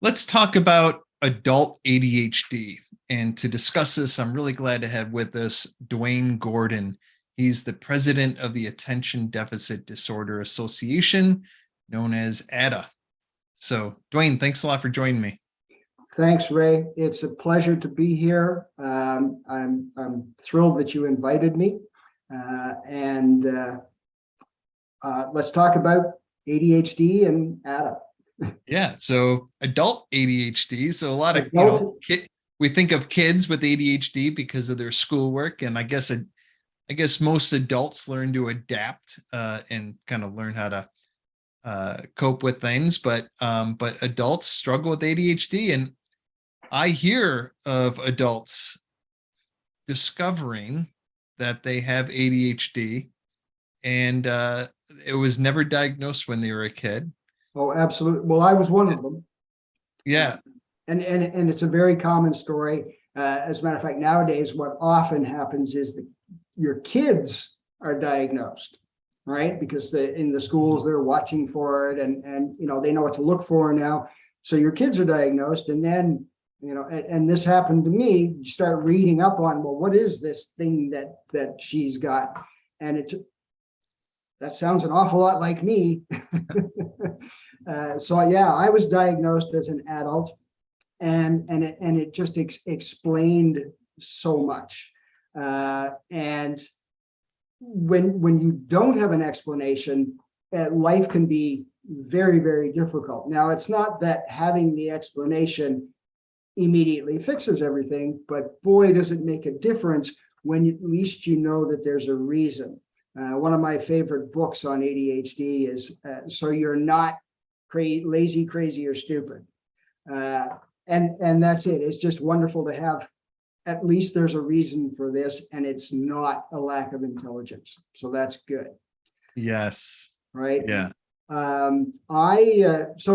Let's talk about adult ADHD. And to discuss this, I'm really glad to have with us Duane Gordon. He's the president of the Attention Deficit Disorder Association, known as ADDA. So, Duane, thanks a lot for joining me. Thanks, Ray. It's a pleasure to be here. I'm thrilled that you invited me. Let's talk about ADHD and ADDA. Yeah, so adult ADHD. So a lot of we think of kids with ADHD because of their schoolwork, and I guess most adults learn to adapt and kind of learn how to cope with things, but adults struggle with ADHD, and I hear of adults discovering that they have ADHD, and it was never diagnosed when they were a kid. Oh, absolutely. Well, I was one of them. Yeah. And it's a very common story. As a matter of fact, nowadays, what often happens is that your kids are diagnosed, right? Because in the schools, they're watching for it, and they know what to look for now. So your kids are diagnosed, and then, and this happened to me, you start reading up on, well, what is this thing that she's got? And that sounds an awful lot like me. So yeah, I was diagnosed as an adult, and it just explained so much. And when you don't have an explanation, life can be very, very difficult. Now, it's not that having the explanation immediately fixes everything, but boy, does it make a difference when at least you know that there's a reason. One of my favorite books on ADHD is So You're Not Lazy, Crazy, or Stupid. And that's it. It's just wonderful to have, at least there's a reason for this, and it's not a lack of intelligence. So that's good. Yes. Right. Yeah. So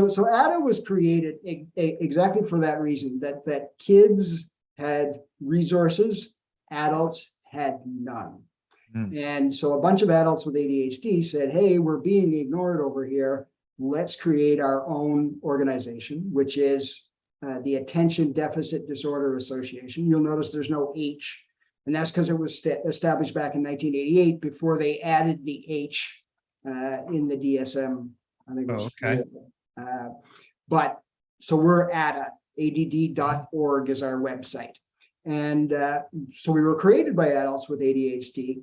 ADDA was created exactly for that reason, that kids had resources, adults had none. And so a bunch of adults with ADHD said, hey, we're being ignored over here. Let's create our own organization, which is the Attention Deficit Disorder Association. You'll notice there's no H, and that's because it was established back in 1988 before they added the H in the DSM. I think it was okay. But so we're ADDA, ADD.org is our website. And so we were created by adults with ADHD,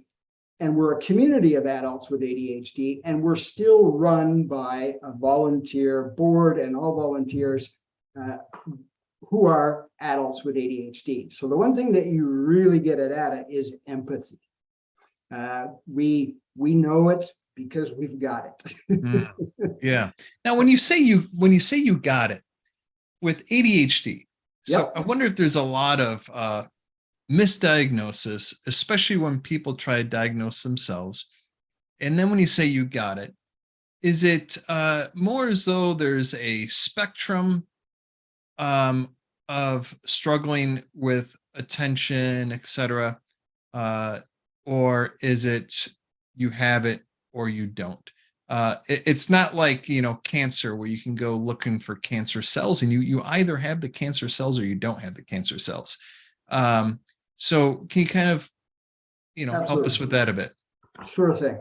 and we're a community of adults with ADHD, and we're still run by a volunteer board and all volunteers who are adults with ADHD. So the one thing that you really get at ADDA is empathy. We know it because we've got it. Yeah. Now, when you say you got it with ADHD, so Yep. I wonder if there's a lot of misdiagnosis, especially when people try to diagnose themselves. And then when you say you got it, is it more as though there's a spectrum of struggling with attention, etc., or is it you have it or you don't? It's not like cancer, where you can go looking for cancer cells and you either have the cancer cells or you don't have the cancer cells. So can you kind of help us with that a bit? Sure thing.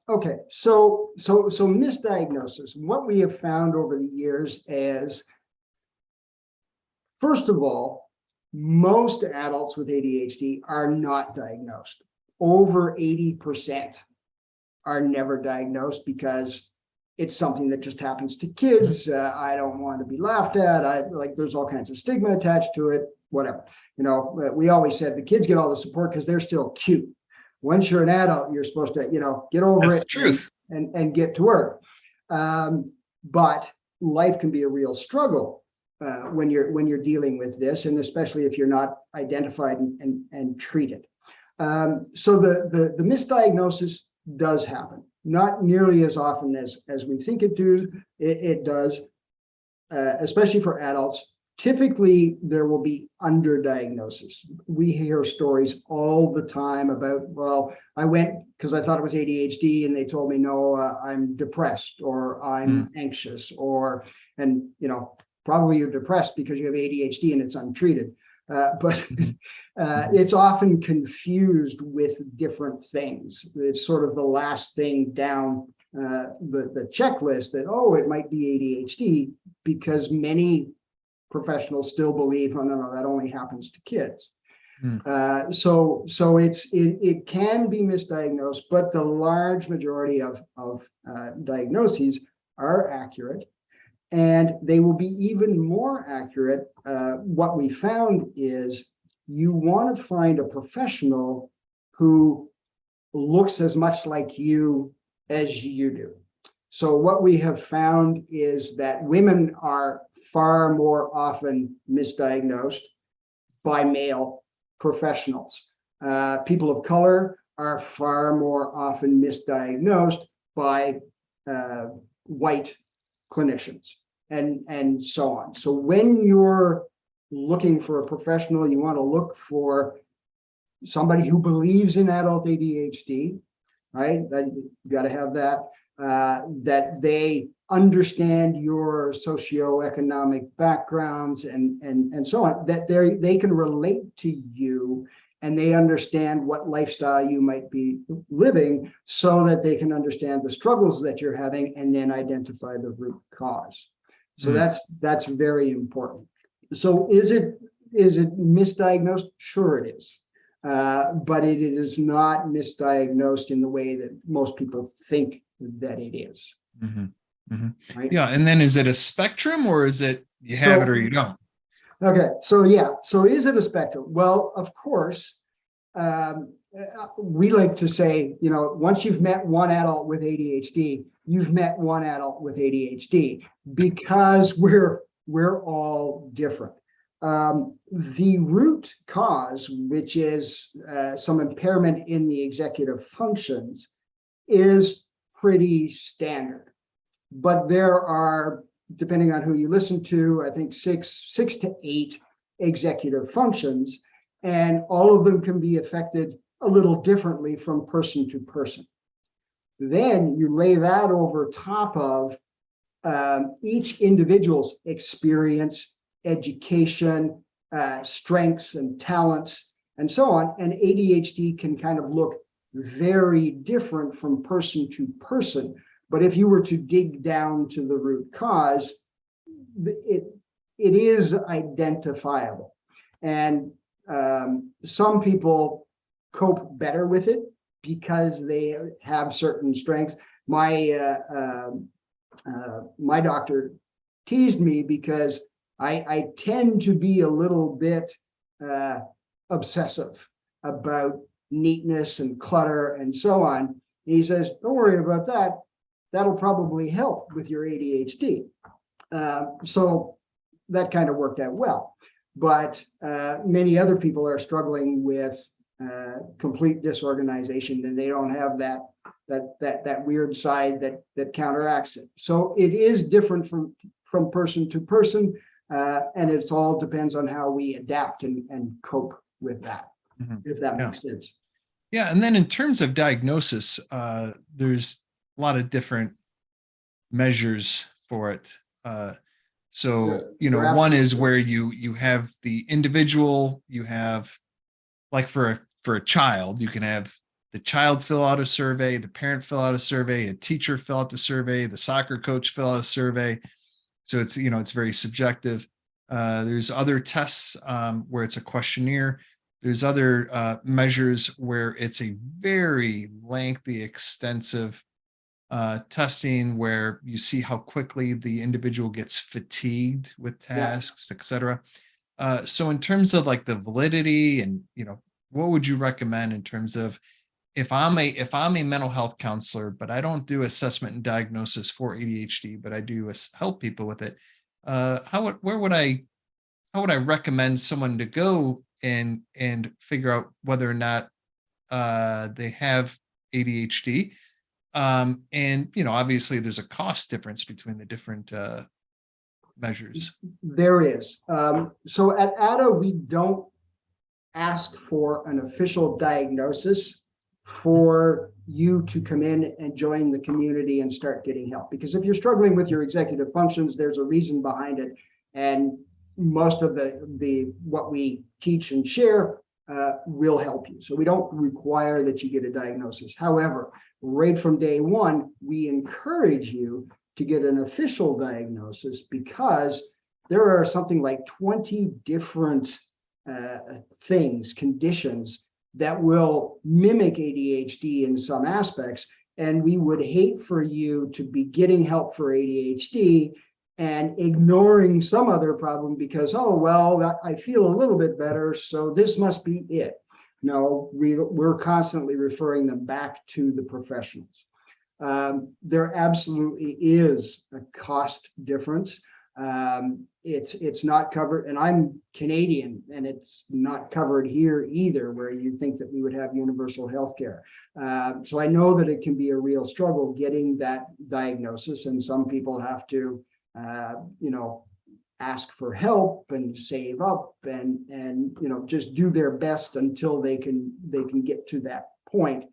Okay, so misdiagnosis. What we have found over the years is, first of all, most adults with ADHD are not diagnosed. Over 80% are never diagnosed because it's something that just happens to kids. I don't want to be laughed at. There's all kinds of stigma attached to it, whatever. We always said the kids get all the support because they're still cute. Once you're an adult, you're supposed to, get over That's it, the truth. and get to work. But life can be a real struggle when you're dealing with this, and especially if you're not identified and treated. So the misdiagnosis does happen, not nearly as often as we think it does, especially for adults. Typically, there will be underdiagnosis. We hear stories all the time about, well, I went because I thought it was ADHD and they told me, no, I'm depressed or I'm anxious, and probably you're depressed because you have ADHD and it's untreated. But Mhm. it's often confused with different things. It's sort of the last thing down the checklist that, oh, it might be ADHD, because many professionals still believe, oh, no, that only happens to kids. Mm. So it can be misdiagnosed, but the large majority of diagnoses are accurate, and they will be even more accurate. What we found is you want to find a professional who looks as much like you as you do. So what we have found is that women are far more often misdiagnosed by male professionals. People of color are far more often misdiagnosed by white clinicians, and so on. So when you're looking for a professional, you want to look for somebody who believes in adult ADHD, right? That you got to have that. That they understand your socioeconomic backgrounds and so on. That they can relate to you, and they understand what lifestyle you might be living, so that they can understand the struggles that you're having and then identify the root cause. So that's very important. So is it misdiagnosed? Sure it is. But it is not misdiagnosed in the way that most people think that it is. Mm-hmm. Mm-hmm. Right? Yeah. And then is it a spectrum, or is it you have it or you don't? Okay. So yeah. So is it a spectrum? Well, of course, we like to say, once you've met one adult with ADHD, you've met one adult with ADHD, because we're all different. The root cause, which is some impairment in the executive functions, is pretty standard. But there are, depending on who you listen to, I think six to eight executive functions, and all of them can be affected a little differently from person to person. Then you lay that over top of each individual's experience, education, strengths and talents, and so on. And ADHD can kind of look very different from person to person. But if you were to dig down to the root cause, it is identifiable. And some people cope better with it because they have certain strengths. My doctor teased me because I tend to be a little bit obsessive about neatness and clutter and so on. And he says, don't worry about that. That'll probably help with your ADHD. So that kind of worked out well. But many other people are struggling with complete disorganization, and they don't have that weird side that counteracts it. So it is different from person to person, and it's all depends on how we adapt and cope with that, if that makes sense. Yeah, and then in terms of diagnosis, there's a lot of different measures for it. So one is where you have the individual, you have, like for a child, you can have the child fill out a survey, the parent fill out a survey, a teacher fill out the survey, the soccer coach fill out a survey. So it's it's very subjective. There's other tests where it's a questionnaire. There's other measures where it's a very lengthy, extensive testing where you see how quickly the individual gets fatigued with tasks, etc. So in terms of like the validity and, what would you recommend in terms of if I'm a mental health counselor, but I don't do assessment and diagnosis for ADHD, but I do help people with it. How would I recommend someone to go and figure out whether or not they have ADHD? And obviously there's a cost difference between the different measures. There is. So at ADDA, we don't ask for an official diagnosis for you to come in and join the community and start getting help. Because if you're struggling with your executive functions, there's a reason behind it. And most of the what we teach and share will help you. So we don't require that you get a diagnosis. However, right from day one, we encourage you to get an official diagnosis, because there are something like 20 different conditions that will mimic ADHD in some aspects. And we would hate for you to be getting help for ADHD and ignoring some other problem because, oh, well, I feel a little bit better, so this must be it. No, we're constantly referring them back to the professionals. There absolutely is a cost difference. It's not covered, and I'm Canadian, and it's not covered here either, where you think that we would have universal health care. So I know that it can be a real struggle getting that diagnosis, and some people have to ask for help and save up and just do their best until they can get to that point.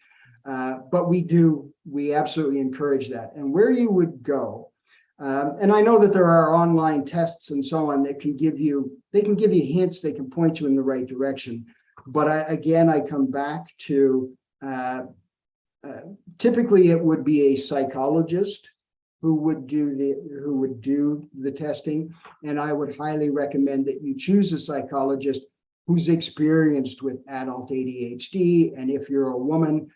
But we absolutely encourage that. And where you would go, and I know that there are online tests and so on that can give you hints, they can point you in the right direction. But I come back to typically it would be a psychologist who would do the testing, and I would highly recommend that you choose a psychologist who's experienced with adult ADHD. And if you're a woman,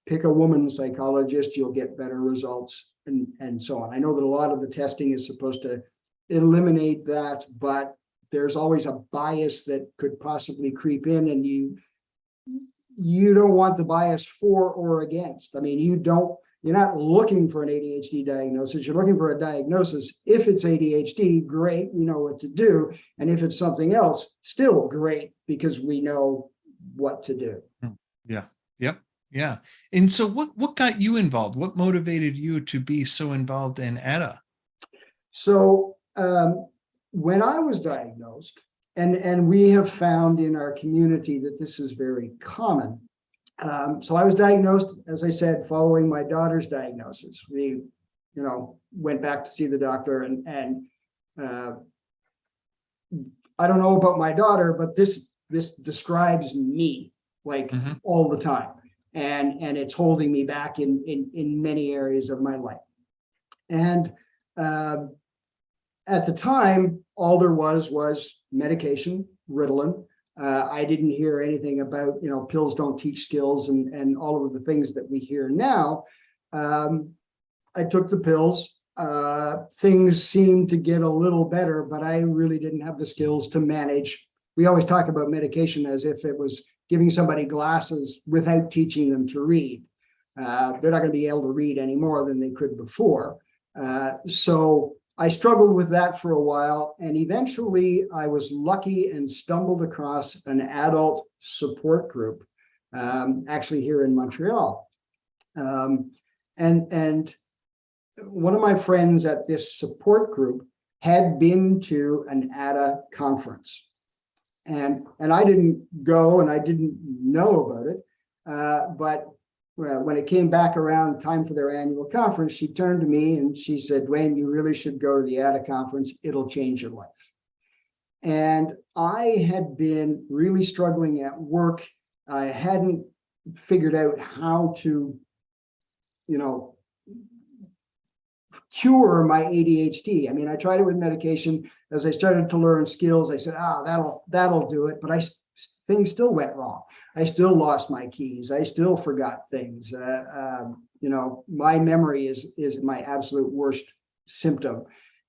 pick a woman psychologist, you'll get better results, and so on. I know that a lot of the testing is supposed to eliminate that, but there's always a bias that could possibly creep in, and you don't want the bias for or against. I mean, you're not looking for an ADHD diagnosis, you're looking for a diagnosis. If it's ADHD, great, we know what to do. And if it's something else, still great, because we know what to do. Yeah. Yep. Yeah. And so what got you involved? What motivated you to be so involved in ADDA? So when I was diagnosed, and we have found in our community that this is very common. So I was diagnosed, as I said, following my daughter's diagnosis. We, went back to see the doctor, and I don't know about my daughter, but this describes me like all the time, and it's holding me back in many areas of my life. And at the time, all there was medication, Ritalin. I didn't hear anything about, pills don't teach skills and all of the things that we hear now. I took the pills. Things seemed to get a little better, but I really didn't have the skills to manage. We always talk about medication as if it was giving somebody glasses without teaching them to read. They're not going to be able to read any more than they could before. So I struggled with that for a while, and eventually I was lucky and stumbled across an adult support group, actually here in Montreal. And one of my friends at this support group had been to an ADDA conference, and I didn't go and I didn't know about it, but when it came back around time for their annual conference, she turned to me and she said, "Duane, you really should go to the ADDA conference. It'll change your life." And I had been really struggling at work. I hadn't figured out how to, cure my ADHD. I mean, I tried it with medication. As I started to learn skills, I said, that'll do it. But things still went wrong. I still lost my keys. I still forgot things. My memory is my absolute worst symptom,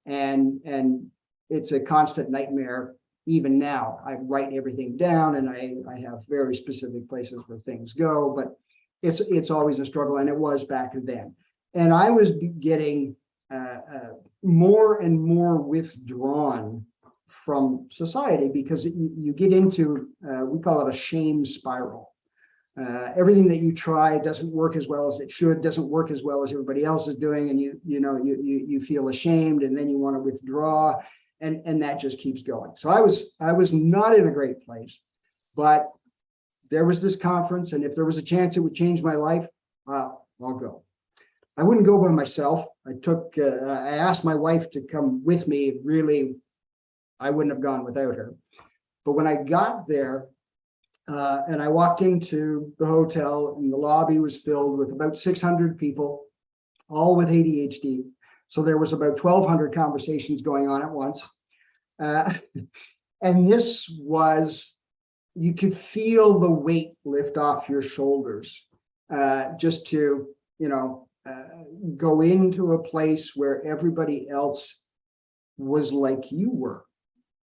and it's a constant nightmare. Even now, I write everything down, and I have very specific places where things go. But it's always a struggle, and it was back then. And I was getting more and more withdrawn from society, because you get into, we call it a shame spiral. Everything that you try doesn't work as well as it should, doesn't work as well as everybody else is doing, and you feel ashamed, and then you want to withdraw, and that just keeps going. So I was not in a great place, but there was this conference, and if there was a chance it would change my life, I'll go. I wouldn't go by myself. I asked my wife to come with me, really I wouldn't have gone without her. But when I got there, and I walked into the hotel, and the lobby was filled with about 600 people, all with ADHD. So there was about 1,200 conversations going on at once. And this was, you could feel the weight lift off your shoulders, just to, go into a place where everybody else was like you were.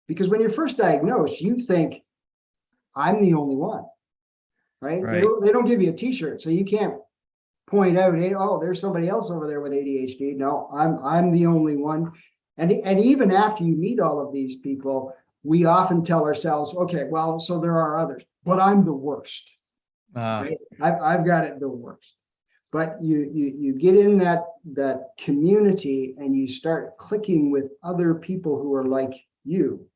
Because when you're first diagnosed, you think, I'm the only one, right? Right. They don't give you a t-shirt, so you can't point out, hey, oh, there's somebody else over there with ADHD. No, I'm the only one. And even after you meet all of these people, we often tell ourselves, okay, well, so there are others, but I'm the worst. Right? I've got it the worst. But you get in that community and you start clicking with other people who are like you.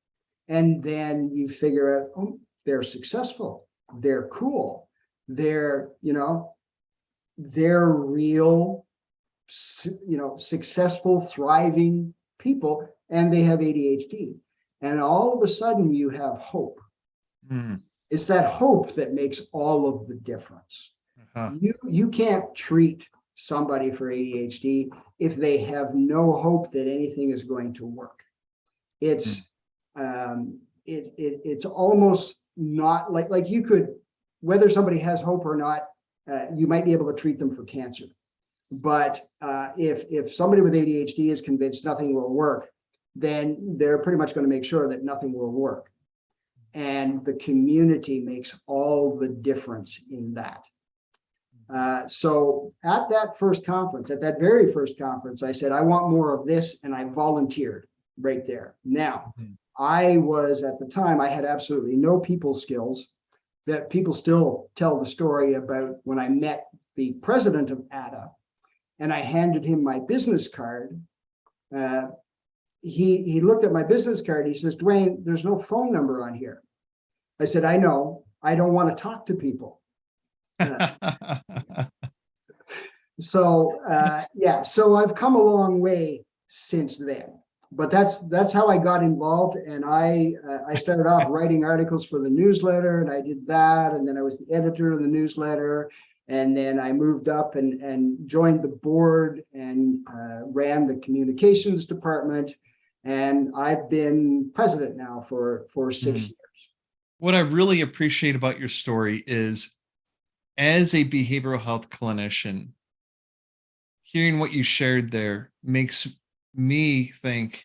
And then you figure out, oh, they're successful, they're cool, they're real, successful, thriving people, and they have ADHD. And all of a sudden you have hope. It's that hope that makes all of the difference. You can't treat somebody for ADHD if they have no hope that anything is going to work. It's it's almost not like you could, whether somebody has hope or not, you might be able to treat them for cancer. But if somebody with ADHD is convinced nothing will work, then they're pretty much going to make sure that nothing will work. And the community makes all the difference in that. So at that first conference, at that very first conference, I said, I want more of this, and I volunteered right there. Now, I was, at the time, I had absolutely no people skills. That people still tell the story about when I met the president of ADDA, and I handed him my business card. He looked at my business card. He says, Duane, there's no phone number on here. I said, I know. I don't want to talk to people. So I've come a long way since then. But that's how I got involved. And I started off writing articles for the newsletter, and I did that. And then I was the editor of the newsletter. And then I moved up and joined the board and ran the communications department. And I've been president now for 6 years. What I really appreciate about your story is, as a behavioral health clinician, hearing what you shared there makes me think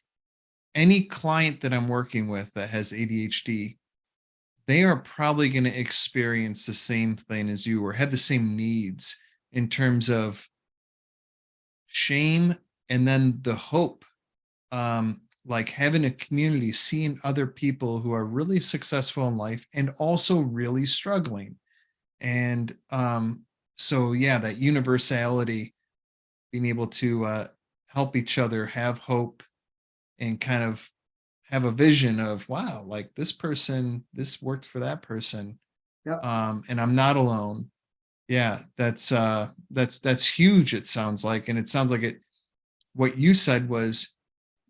any client that I'm working with that has ADHD, they are probably going to experience the same thing as you, or have the same needs in terms of shame and then the hope. Like having a community, seeing other people who are really successful in life and also really struggling. And so yeah, that universality, being able to help each other have hope and kind of have a vision of, wow, like this person, this worked for that person. Yep. And I'm not alone. Yeah, that's huge, it sounds like. And it sounds like what you said was,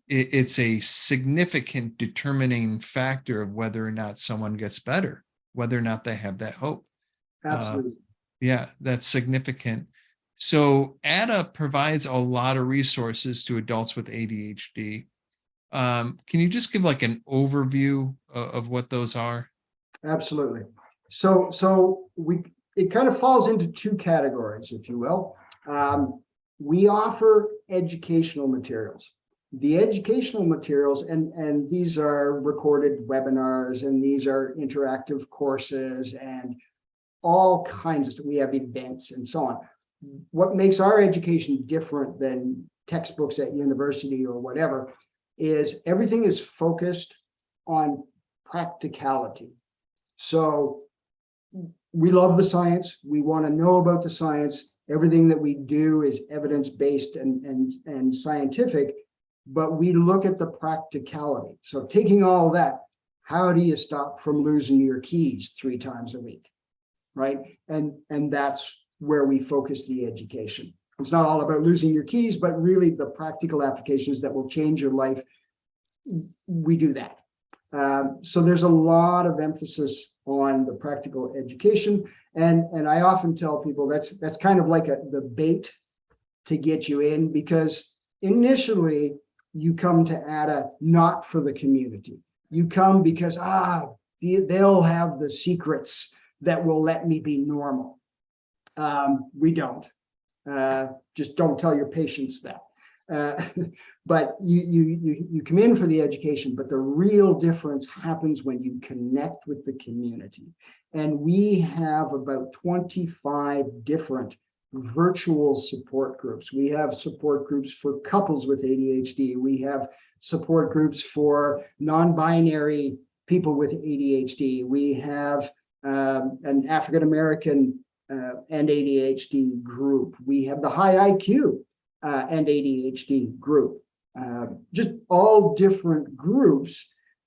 it's a significant determining factor of whether or not someone gets better, whether or not they have that hope. Absolutely. Yeah, that's significant. So ADDA provides a lot of resources to adults with ADHD. Can you just give like an overview of what those are? Absolutely. So it kind of falls into two categories, if you will. We offer educational materials. The educational materials, and these are recorded webinars, and these are interactive courses, and all kinds of stuff. We have events and so on. What makes our education different than textbooks at university or whatever is everything is focused on practicality. So we love the science. We want to know about the science. Everything that we do is evidence-based and scientific, but we look at the practicality. So taking all that, how do you stop from losing your keys 3 times a week, right? And that's where we focus the education. It's not all about losing your keys, but really the practical applications that will change your life. We do that. So there's a lot of emphasis on the practical education. And I often tell people that's kind of like the bait to get you in, because initially you come to ADDA not for the community. You come because, they'll have the secrets that will let me be normal. We don't. Just don't tell your patients that. But you come in for the education, but the real difference happens when you connect with the community. And we have about 25 different virtual support groups. We have support groups for couples with ADHD. We have support groups for non-binary people with ADHD. We have an African American and ADHD group. We have the high IQ and ADHD group. Just all different groups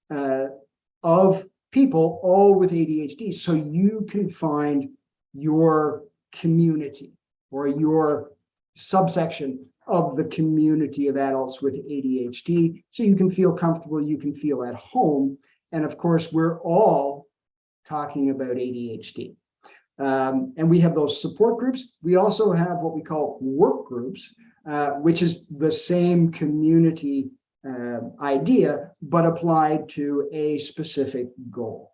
of people, all with ADHD. So you can find your community or your subsection of the community of adults with ADHD. So you can feel comfortable, you can feel at home. And of course, we're all talking about ADHD. And we have those support groups. We also have what we call work groups, which is the same community idea, but applied to a specific goal.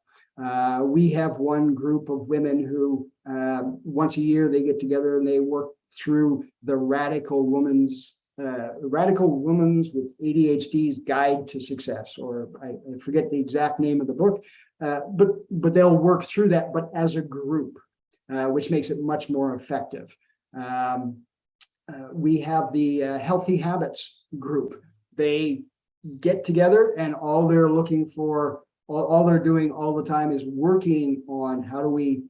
We have one group of women who once a year they get together and they work through the Radical Women's with ADHD's Guide to Success, or I forget the exact name of the book, but they'll work through that, but as a group, which makes it much more effective. We have the Healthy Habits group. They get together and all they're looking for, all they're doing all the time is working on how do we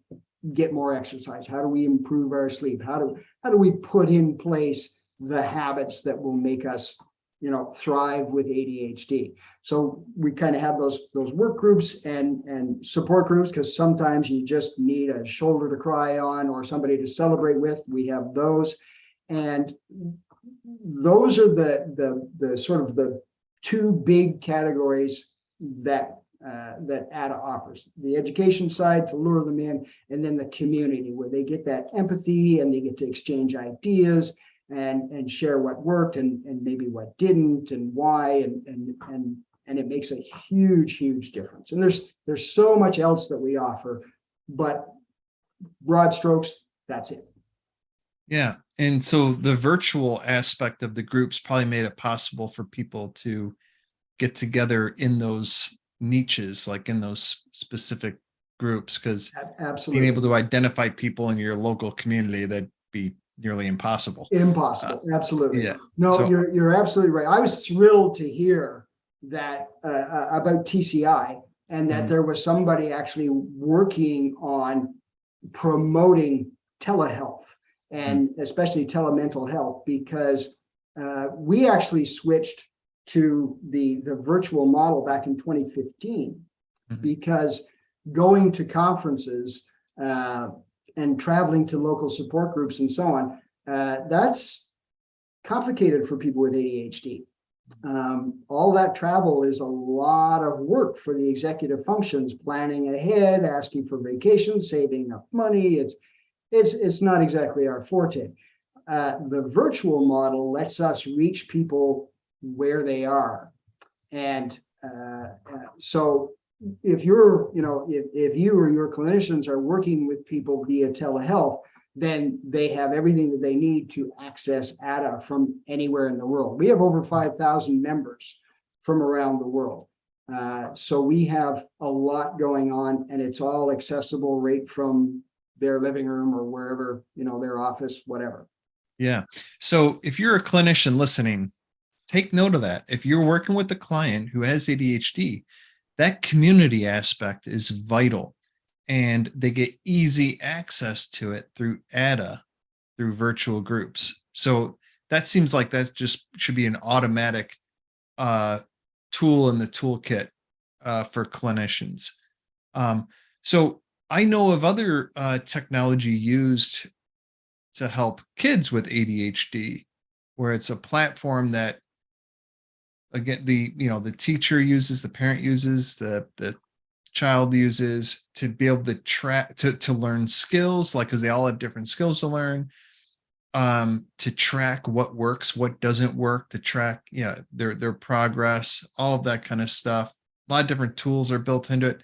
get more exercise? How do we improve our sleep? How do we put in place the habits that will make us, thrive with ADHD? So we kind of have those work groups and support groups, because sometimes you just need a shoulder to cry on or somebody to celebrate with. We have those, and those are the sort of the two big categories that ADDA offers: the education side to lure them in, and then the community where they get that empathy and they get to exchange ideas and share what worked and maybe what didn't and why, and it makes a huge difference. And there's so much else that we offer, but broad strokes, that's it. Yeah. And so the virtual aspect of the groups probably made it possible for people to get together in those niches, like in those specific groups, because Absolutely, being able to identify people in your local community, that'd be nearly impossible. Absolutely. Yeah. No, So, you're absolutely right. I was thrilled to hear that about TCI, and that there was somebody actually working on promoting telehealth and especially telemental health, because we actually switched to the virtual model back in 2015, because going to conferences and traveling to local support groups and so on, that's complicated for people with ADHD. All that travel is a lot of work for the executive functions, planning ahead, asking for vacations, saving up money. It's not exactly our forte. The virtual model lets us reach people where they are. And so if you're, if you or your clinicians are working with people via telehealth, then they have everything that they need to access ADDA from anywhere in the world. We have over 5,000 members from around the world. So we have a lot going on, and it's all accessible right from their living room or wherever, their office, whatever. yeah. So if you're a clinician listening, take note of that. If you're working with a client who has ADHD, that community aspect is vital, and they get easy access to it through ADDA, through virtual groups. So that seems like that just should be an automatic tool in the toolkit for clinicians. So I know of other technology used to help kids with ADHD, where it's a platform that again, the teacher uses, the parent uses, the child uses to be able to track, to learn skills, like, because they all have different skills to learn, to track what works, what doesn't work, to track, their progress, all of that kind of stuff. A lot of different tools are built into it.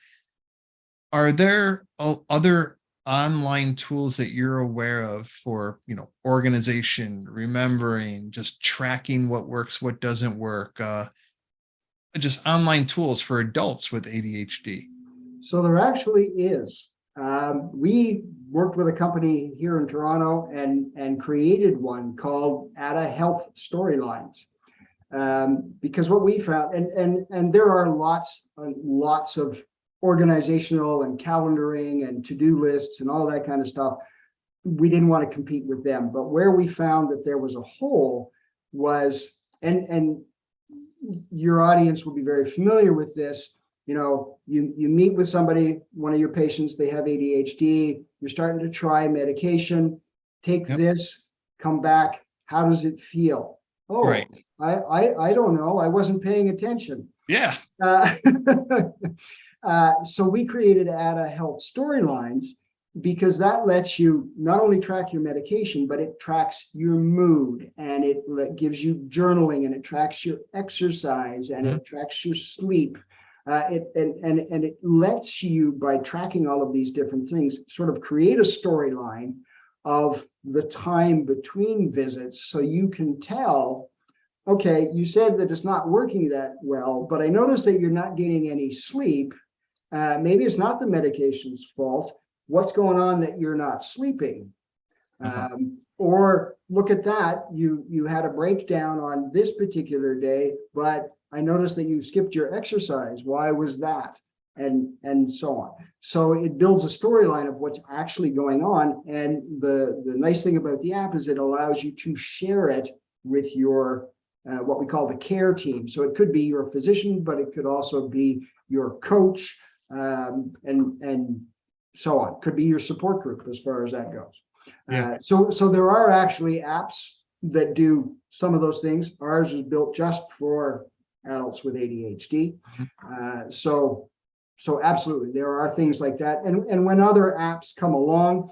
Are there other online tools that you're aware of for, organization, remembering, just tracking what works, what doesn't work, just online tools for adults with ADHD? So there actually is. We worked with a company here in Toronto and created one called ADDA Health Storylines. Because what we found, and there are lots of organizational and calendaring and to-do lists and all that kind of stuff. We didn't want to compete with them, but where we found that there was a hole was, and your audience will be very familiar with this. You meet with somebody, one of your patients, they have ADHD, you're starting to try medication, take this, come back, how does it feel? Oh, Right. I don't know, I wasn't paying attention. Yeah. So we created ADDA Health Storylines because that lets you not only track your medication, but it tracks your mood, and it gives you journaling, and it tracks your exercise, and it tracks your sleep. It lets you, by tracking all of these different things, sort of create a storyline of the time between visits, so you can tell, okay, you said that it's not working that well, but I noticed that you're not getting any sleep. Maybe it's not the medication's fault. What's going on that you're not sleeping? Or look at that, you had a breakdown on this particular day, but I noticed that you skipped your exercise. Why was that? And so on. So it builds a storyline of what's actually going on. And the nice thing about the app is it allows you to share it with your what we call the care team. So it could be your physician, but it could also be your coach, and so on. Could be your support group as far as that goes. Yeah. So there are actually apps that do some of those things. Ours is built just for adults with ADHD. So absolutely, there are things like that. And when other apps come along,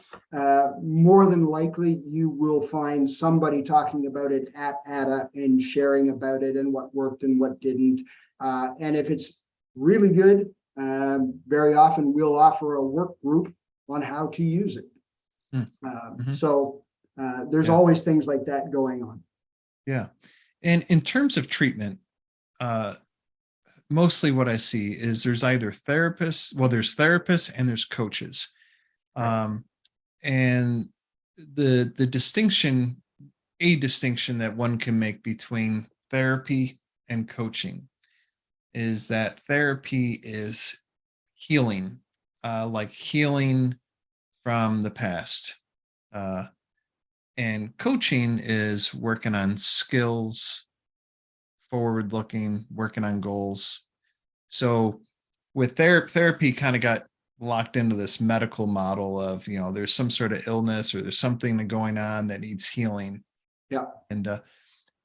more than likely you will find somebody talking about it at ADDA and sharing about it and what worked and what didn't. And if it's really good, very often we'll offer a work group on how to use it. So there's always things like that going on. Yeah. And in terms of treatment, mostly what I see is there's either therapists, there's therapists and there's coaches. And the distinction, a distinction that one can make between therapy and coaching is that therapy is healing, like healing from the past. And coaching is working on skills, forward looking, working on goals. So with therapy kind of got locked into this medical model of, there's some sort of illness or there's something going on that needs healing. Yeah. And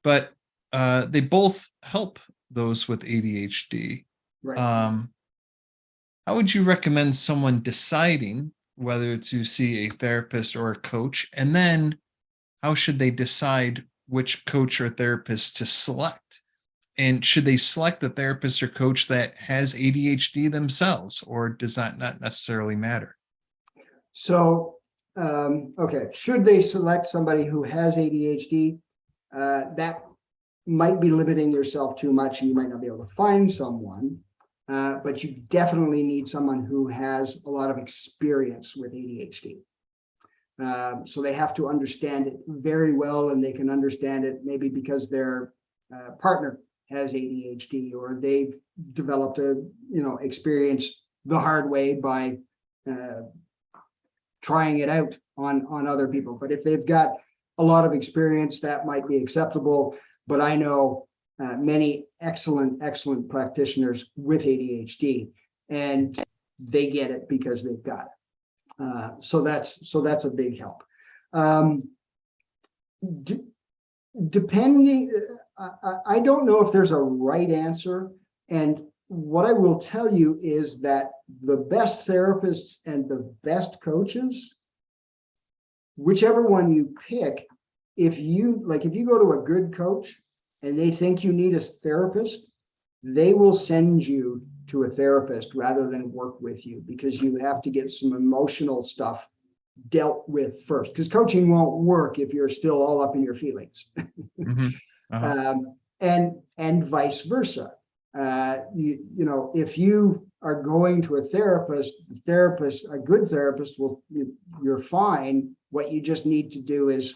but they both help those with ADHD. Right. How would you recommend someone deciding whether to see a therapist or a coach? And then how should they decide which coach or therapist to select? And should they select the therapist or coach that has ADHD themselves, or does that not necessarily matter? So, okay, should they select somebody who has ADHD? That might be limiting yourself too much, and you might not be able to find someone, but you definitely need someone who has a lot of experience with ADHD. So they have to understand it very well, and they can understand it maybe because their partner has ADHD, or they've developed experience the hard way by trying it out on other people. But if they've got a lot of experience, that might be acceptable. But I know many excellent practitioners with ADHD, and they get it because they've got it. So that's a big help. Depending, I don't know if there's a right answer. And what I will tell you is that the best therapists and the best coaches, whichever one you pick, if you go to a good coach and they think you need a therapist, they will send you to a therapist rather than work with you, because you have to get some emotional stuff dealt with first, because coaching won't work if you're still all up in your feelings. Mhm. Uh-huh. And vice versa. You know, if you are going to a therapist, a good therapist you're fine. What you just need to do is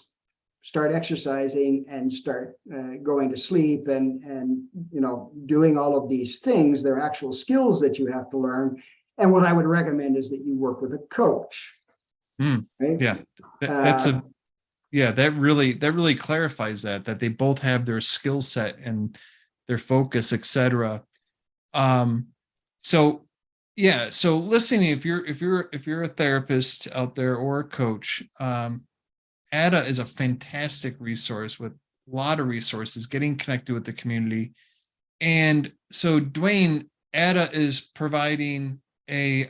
start exercising and start going to sleep and you know, doing all of these things. They're actual skills that you have to learn. And what I would recommend is that you work with a coach. Mm. Right? Yeah, Uh, that really clarifies that they both have their skill set and their focus, etc. Um, so yeah, so listening, if you're a therapist out there or a coach, ADDA is a fantastic resource with a lot of resources, getting connected with the community. And so Duane, ADDA is providing a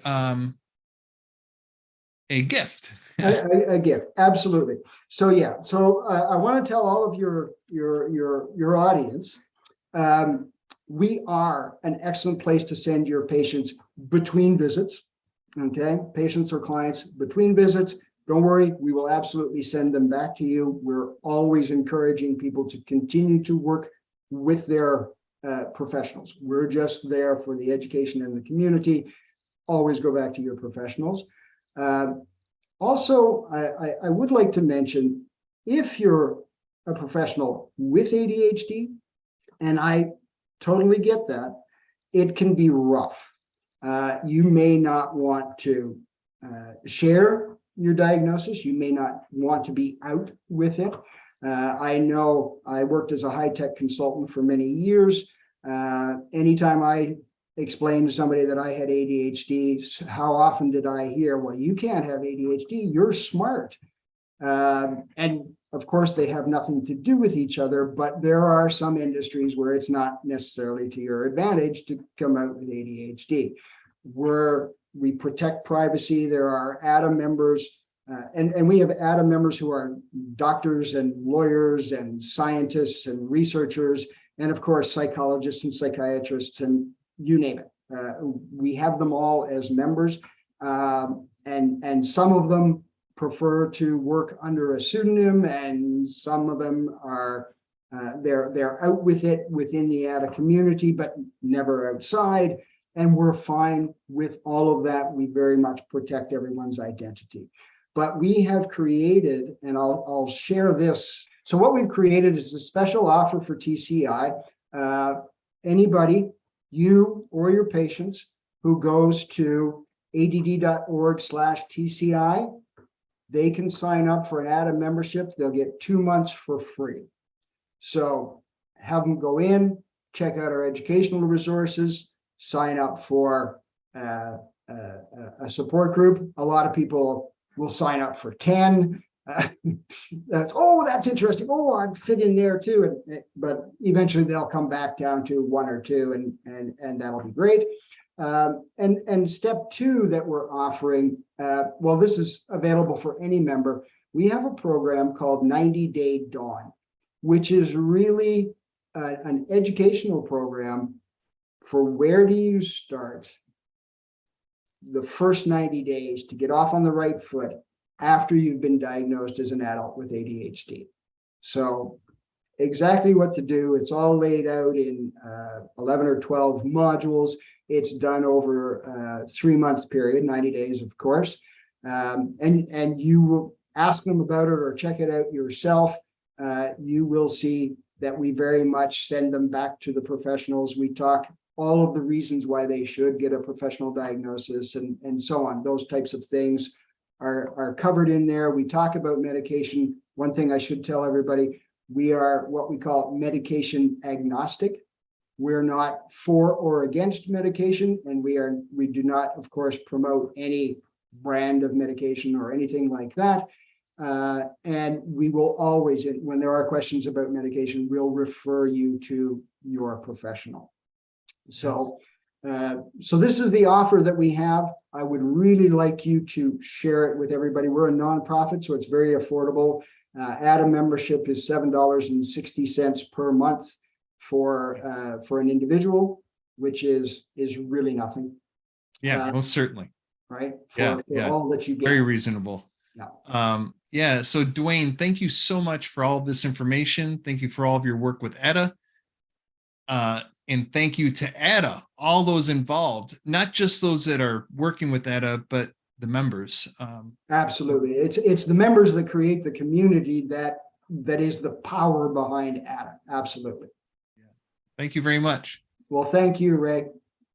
gift. a gift, absolutely. So yeah, so I want to tell all of your audience, um, we are an excellent place to send your patients between visits. Okay, patients or clients between visits. Don't worry, we will absolutely send them back to you. We're always encouraging people to continue to work with their professionals. We're just there for the education and the community. Always go back to your professionals. Uh, Also, I would like to mention, if you're a professional with ADHD, and I totally get that, it can be rough. You may not want to share your diagnosis. You may not want to be out with it. I know I worked as a high-tech consultant for many years. Anytime I explained to somebody that I had ADHD, how often did I hear, well, you can't have ADHD, you're smart. And of course, they have nothing to do with each other, but there are some industries where it's not necessarily to your advantage to come out with ADHD. Where we protect privacy, there are ADDA members, and we have ADDA members who are doctors and lawyers and scientists and researchers, and of course, psychologists and psychiatrists, and you name it. We have them all as members, and some of them prefer to work under a pseudonym, and some of them are they're out with it within the ADDA community, but never outside. And we're fine with all of that. We very much protect everyone's identity. But we have created, and I'll share this. So what we've created is a special offer for TCI. Anybody, you or your patients, who goes to add.org/TCI, they can sign up for an ADDA membership. They'll get 2 months for free. So have them go in, check out our educational resources, sign up for a support group. A lot of people will sign up for 10. That's interesting. Oh, I fit in there too. But eventually they'll come back down to 1 or 2, and that'll be great. And step 2 that we're offering, well, this is available for any member. We have a program called 90-Day Dawn, which is really an educational program for where do you start the first 90 days to get off on the right foot after you've been diagnosed as an adult with ADHD. So exactly what to do. It's all laid out in 11 or 12 modules. It's done over a 3-month period, 90 days, of course. And you will ask them about it or check it out yourself. You will see that we very much send them back to the professionals. We talk all of the reasons why they should get a professional diagnosis and so on. Those types of things are covered in there. We talk about medication. One thing I should tell everybody, we are what we call medication agnostic. We're not for or against medication, and we do not, of course, promote any brand of medication or anything like that. And we will always, when there are questions about medication, we'll refer you to your professional. So, so this is the offer that we have. I would really like you to share it with everybody. We're a nonprofit, so it's very affordable. ADDA membership is $7.60 per month for an individual, which is really nothing. Yeah, most certainly. Right. For all that you get. Very reasonable. Yeah. So Duane, thank you so much for all of this information. Thank you for all of your work with ADDA. And thank you to ADDA, all those involved, not just those that are working with ADDA, but the members. Absolutely. It's the members that create the community that is the power behind ADDA. Absolutely. Yeah. Thank you very much. Well, thank you, Ray.